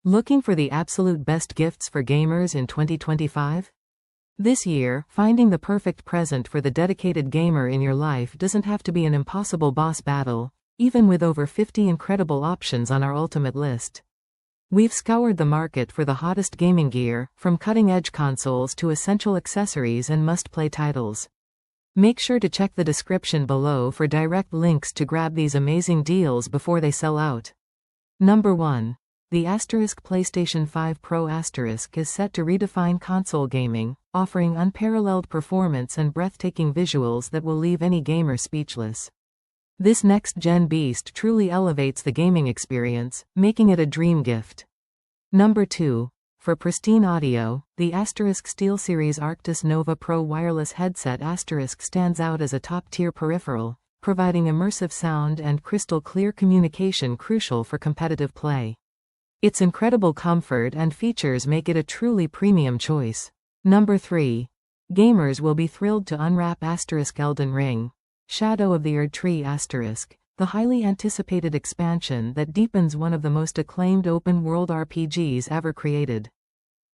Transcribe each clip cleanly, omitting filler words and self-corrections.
Looking for the absolute best gifts for gamers in 2025? This year, finding the perfect present for the dedicated gamer in your life doesn't have to be an impossible boss battle, even with over 50 incredible options on our ultimate list. We've scoured the market for the hottest gaming gear, from cutting-edge consoles to essential accessories and must-play titles. Make sure to check the description below for direct links to grab these amazing deals before they sell out. Number 1. The PlayStation 5 Pro is set to redefine console gaming, offering unparalleled performance and breathtaking visuals that will leave any gamer speechless. This next-gen beast truly elevates the gaming experience, making it a dream gift. Number 2. For pristine audio, the SteelSeries Arctis Nova Pro wireless headset stands out as a top-tier peripheral, providing immersive sound and crystal-clear communication crucial for competitive play. Its incredible comfort and features make it a truly premium choice. Number 3. Gamers will be thrilled to unwrap Elden Ring, Shadow of the Erdtree the highly anticipated expansion that deepens one of the most acclaimed open-world RPGs ever created.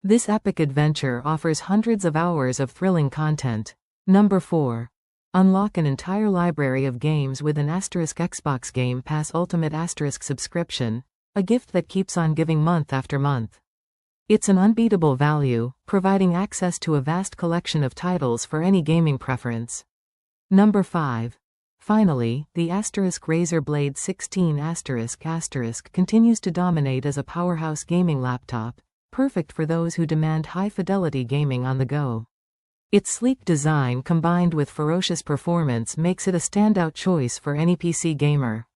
This epic adventure offers hundreds of hours of thrilling content. Number 4. Unlock an entire library of games with an Xbox Game Pass Ultimate subscription, a gift that keeps on giving month after month. It's an unbeatable value, providing access to a vast collection of titles for any gaming preference. Number 5. Finally, the Razer Blade 16 continues to dominate as a powerhouse gaming laptop, perfect for those who demand high-fidelity gaming on the go. Its sleek design combined with ferocious performance makes it a standout choice for any PC gamer.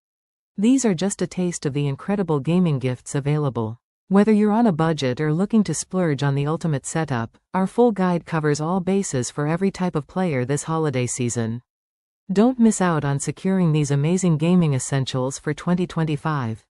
These are just a taste of the incredible gaming gifts available. Whether you're on a budget or looking to splurge on the ultimate setup, our full guide covers all bases for every type of player this holiday season. Don't miss out on securing these amazing gaming essentials for 2025.